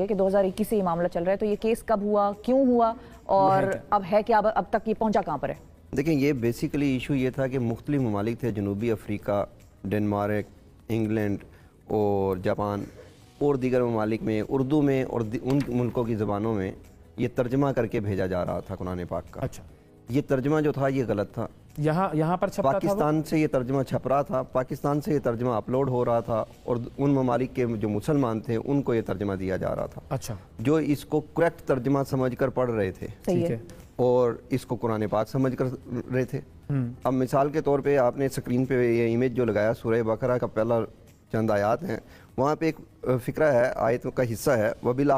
कि 2021 से ये मामला चल रहा है, तो ये केस कब हुआ, क्यों हुआ और अब है क्या, अब तक ये पहुंचा कहाँ पर है? देखें, ये बेसिकली इशू ये था कि मुख्तलिफ ममालिक थे, जनूबी अफ्रीका, डेनमार्क, इंग्लैंड और जापान और दीगर ममालिक में उर्दू में और उन मुल्कों की ज़बानों में ये तर्जमा करके भेजा जा रहा था कुरान पाक का। अच्छा, ये तर्जमा जो था ये गलत था। यहाँ पर छपता पाकिस्तान से ये तर्जमा छप रहा था, पाकिस्तान से ये तर्जमा अपलोड हो रहा था और उन ममालिक के जो मुसलमान थे उनको ये तर्जमा दिया जा रहा था। अच्छा, जो इसको करेक्ट तर्जमा समझकर पढ़ रहे थे, ठीक है, और इसको कुरान पाक समझ कर रहे थे। अब मिसाल के तौर पे आपने स्क्रीन पे ये इमेज जो लगाया, सूरह बकरा का पहला चंद आयात हैं, वहाँ पे एक फ़िक्रा है, आयत का हिस्सा है, वबिल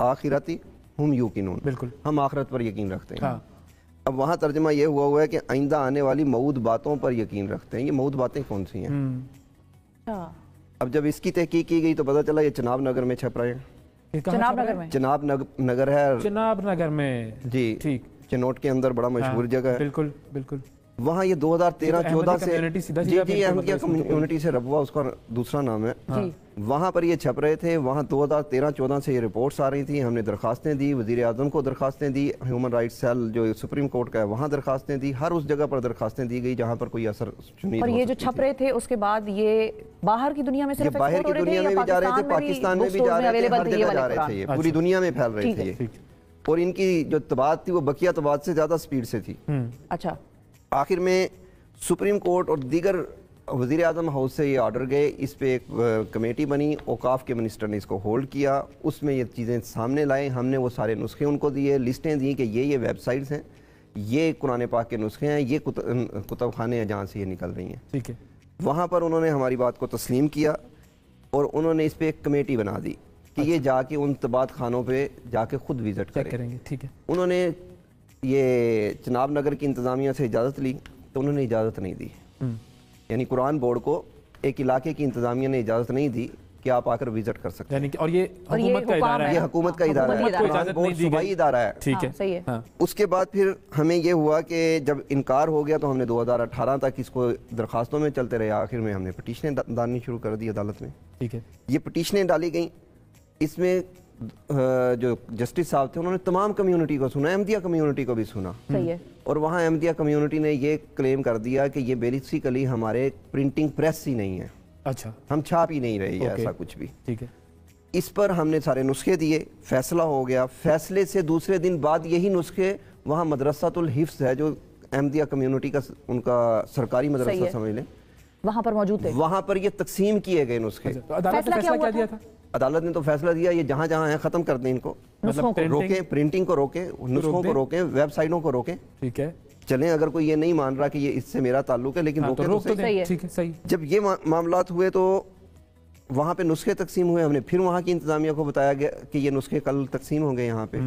आखिरती हम यूकिनून, बिल्कुल हम आखिरत पर यकीन रखते हैं। हाँ। अब वहाँ तर्जमा ये हुआ है कि आइंदा आने वाली मऊद बातों पर यकीन रखते हैं। ये मऊद बातें कौन सी हैं? अब जब इसकी तहकीक की गई तो पता चला ये चनाब नगर में छप रहे हैं। चनाब नगर में? चनाब नगर है, चनाब नगर में जी, ठीक, चिनोट के अंदर बड़ा मशहूर जगह है। बिल्कुल बिल्कुल। वहाँ ये 2013-14 से जी अहमदिया कम्युनिटी से रबवा उसका दूसरा नाम है, वहाँ पर ये छप रहे थे। वहाँ 2013-14 से ये रिपोर्ट्स आ रही थी, हमने दरखास्तें दी, वज़ीर आज़म को दरखास्तें दी, ह्यूमन राइट्स सेल जो सुप्रीम कोर्ट का है वहाँ दरखास्तें दी, हर उस जगह पर दरखास्तें दी गई जहाँ पर कोई असर सुनी। और ये जो छप रहे थे उसके बाद ये बाहर की दुनिया में सिर्फ बाहर की दुनिया में भी जा रहे थे, पाकिस्तान में भी जा रहे थे, हर जगह जा रहे थे, ये पूरी दुनिया में फैल रहे थे ये। और इनकी जो तबाद थी वो बकिया तबाद से ज़्यादा स्पीड से थी। अच्छा, आखिर में सुप्रीम कोर्ट और दीगर वज़ीर आज़म हाउस से ये ऑर्डर गए, इस पे एक कमेटी बनी, औकाफ के मिनिस्टर ने इसको होल्ड किया, उसमें ये चीज़ें सामने लाए, हमने वो सारे नुस्खे उनको दिए, लिस्टें दी कि ये वेबसाइट्स हैं, ये कुरान पाक के नुस्खे हैं, ये कुतब खाने हैं जहाँ से ये निकल रही हैं। ठीक है, वहाँ पर उन्होंने हमारी बात को तस्लीम किया और उन्होंने इस पर एक कमेटी बना दी कि ये जाके उन तबाद खानों पर जाके खुद विज़िट करेंगे। ठीक है, उन्होंने ये चनाब नगर की इंतज़ामिया से इजाज़त ली तो उन्होंने इजाज़त नहीं दी, यानी कुरान बोर्ड को एक इलाके की इंतज़ामिया ने इजाज़त नहीं दी कि आप आकर विजिट कर सकते हैं। और ये हुकूमत का इदारा है, ये हुकूमत का इदारा है, कुरान बोर्ड सूबाई इदारा है। ठीक है, सही है। उसके बाद फिर हमें ये हुआ कि जब इनकार हो गया तो हमने 2018 तक इसको दरखास्तों में चलते रहे, आखिर में हमने पटिशनें डालनी शुरू कर दी अदालत में। ठीक है, ये पटिशनें डाली गई, इसमें जो जस्टिस साहब थे उन्होंने तमाम कम्युनिटी को सुना, अहमदिया कम्युनिटी को भी सुना। सही है। और वहाँ अहमदिया कम्युनिटी ने ये क्लेम कर दिया कि ये बेसिकली हमारे प्रिंटिंग प्रेस ही नहीं है। अच्छा, हम छाप ही नहीं रहे ऐसा कुछ भी। ठीक है, इस पर हमने सारे नुस्खे दिए, फैसला हो गया। फैसले से दूसरे दिन बाद यही नुस्खे वहाँ मदरसातुल हिफ्ज़ है जो अहमदिया कम्युनिटी का उनका सरकारी मदरसा समझ लें, वहाँ पर मौजूद थे, वहाँ पर ये तकसीम किए गए नुस्खे। फैसला क्या दिया था? अदालत ने तो फैसला दिया ये जहाँ जहाँ है खत्म कर दें इनको, मतलब रोकें, प्रिंटिंग को रोकें, नुस्खों को रोकें, वेबसाइटों को रोकें। ठीक है, चलें अगर कोई ये नहीं मान रहा कि ये इससे मेरा ताल्लुक है, लेकिन रोकें तो सही। ठीक है, सही। जब ये मामलात हुए तो वहाँ पे नुस्खे तकसीम हुए, हमने फिर वहाँ की इंतजामिया को बताया गया कि ये नुस्खे कल तकसीम होंगे यहाँ पे।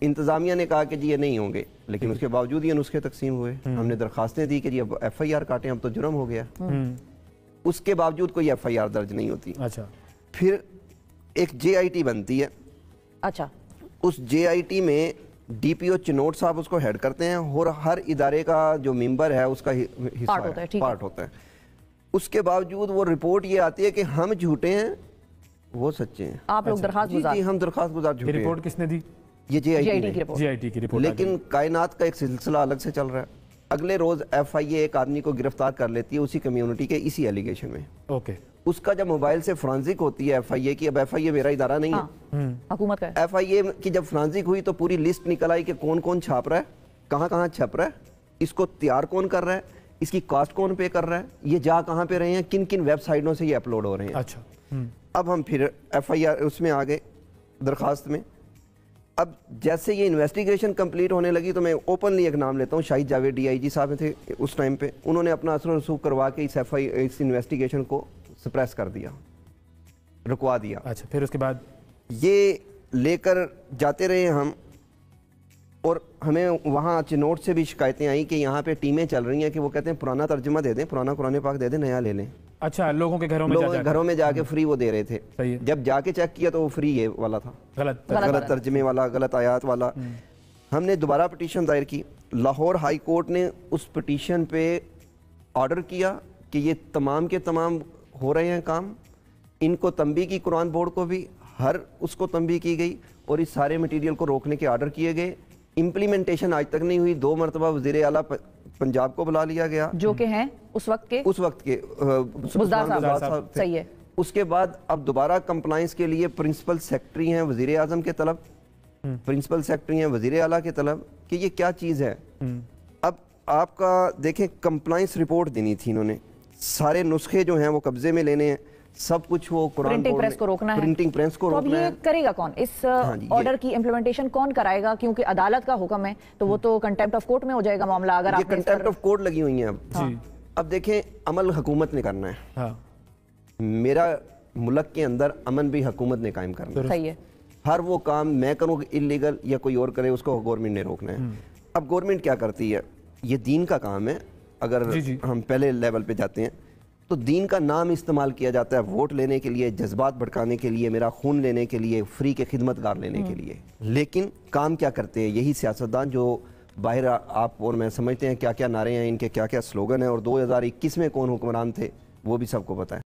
इंतजामिया ने कहा कि जी ये नहीं होंगे, लेकिन उसके बावजूद ये नुस्खे तकसीम हुए। हमने दरखास्तें दी कि जी अब FIR काटें, अब तो जुर्म हो गया। उसके बावजूद कोई FIR दर्ज नहीं होती। अच्छा, फिर एक JIT बनती है। अच्छा, उस JIT में DPO चिनोट साहब उसको हेड करते हैं और हर इदारे का जो मेंबर है उसका हिस्सा पार्ट होता है। उसके बावजूद वो रिपोर्ट ये आती है कि हम झूठे हैं, वो सच्चे हैं। आप लोग दरखास्त गुजार, हम दरखास्त गुजार झूठे। रिपोर्ट किसने दी? ये JIT की रिपोर्ट। लेकिन कायनात का एक सिलसिला अलग से चल रहा है। अगले रोज FIA एक आदमी को गिरफ्तार कर लेती है उसी कम्युनिटी के इसी एलिगेशन में। ओके, उसका जब मोबाइल से फ्रांसिक होती है FIA की, अब FIA मेरा इदारा नहीं है, हुकूमत का। FIA की जब फ्रांसिक हुई तो पूरी लिस्ट निकल आई कि कौन कौन छाप रहा है, कहाँ कहाँ छप रहा है, इसको तैयार कौन कर रहा है, इसकी कास्ट कौन पे कर रहा है, ये जा कहाँ पे रहे हैं, किन किन वेबसाइटों से ये अपलोड हो रहे हैं। अच्छा, अब हम फिर FIR उसमें आ गए दरखास्त में। अब जैसे ये इन्वेस्टिगेशन कंप्लीट होने लगी तो मैं ओपनली एक नाम लेता हूँ, शाहिद जावेद DIG साहब थे उस टाइम पे, उन्होंने अपना असर रसूख करवा के इस इन्वेस्टिगेशन को सप्रेस कर दिया, रुकवा दिया। अच्छा, फिर उसके बाद ये लेकर जाते रहे हम, और हमें वहाँ चिनोट से भी शिकायतें आई कि यहाँ पे टीमें चल रही हैं कि वो कहते हैं पुराना तर्जुमा दे दें, पुराना कुरान पाक दे दें, नया ले लें। अच्छा, लोगों के घरों में जाके फ्री वो दे रहे थे। जब जाके चेक किया तो वो फ्री ये वाला था, गलत तर्जमे वाला, गलत आयात वाला। हमने दोबारा पिटीशन दायर की, लाहौर हाई कोर्ट ने उस पिटीशन पे ऑर्डर किया कि ये तमाम के तमाम हो रहे हैं काम, इनको तंबी की कुरान बोर्ड को भी, हर उसको तंबीह की गई और इस सारे मटीरियल को रोकने के आर्डर किए गए। इम्प्लीमेंटेशन आज तक नहीं हुई। 2 मरतबा वज़ीर आला पंजाब को बुला लिया गया, जो कि हैं उस वक्त के बुज़दार साहब थे। सही है। उसके बाद अब दोबारा कंप्लाइंस के लिए प्रिंसिपल सेक्रेटरी हैं वज़ीर आज़म के तलब, प्रिंसिपल सेक्रेटरी हैं वज़ीर आला के तलब कि ये क्या चीज़ है। अब आपका देखें, कंप्लाइंस रिपोर्ट देनी थी इन्होंने, सारे नुस्खे जो हैं वो कब्जे में लेने हैं, सब कुछ वो प्रिंटिंग प्रेस को रोकना है, प्रिंटिंग प्रेस को रोकना है। तो अब ये करेगा कौन? इस ऑर्डर की इम्प्लीमेंटेशन कौन कराएगा? क्योंकि अदालत का हुक्म है तो वो तो कंटेम्प्ट ऑफ कोर्ट में हो जाएगा मामला। अगर ये कंटेम्प्ट ऑफ कोर्ट लगी हुई है अब देखें, अमल हुकूमत ने करना है। हाँ। मेरा मुल्क के अंदर अमन भी हुकूमत ने कायम करना है। सही है। हर वो काम मैं करूँ इलीगल या कोई और करे, उसको गवर्नमेंट ने रोकना है। अब गवर्नमेंट क्या करती है, ये दीन का काम है। अगर हम पहले लेवल पे जाते हैं तो दीन का नाम इस्तेमाल किया जाता है वोट लेने के लिए, जज्बात भड़काने के लिए, मेरा खून लेने के लिए, फ्री के खिदमतगार लेने के लिए। लेकिन काम क्या करते हैं यही सियासतदान जो बाहर आप और मैं समझते हैं क्या क्या नारे हैं इनके, क्या क्या स्लोगन है, और 2021 में कौन हुक्मरान थे वो भी सबको पता है।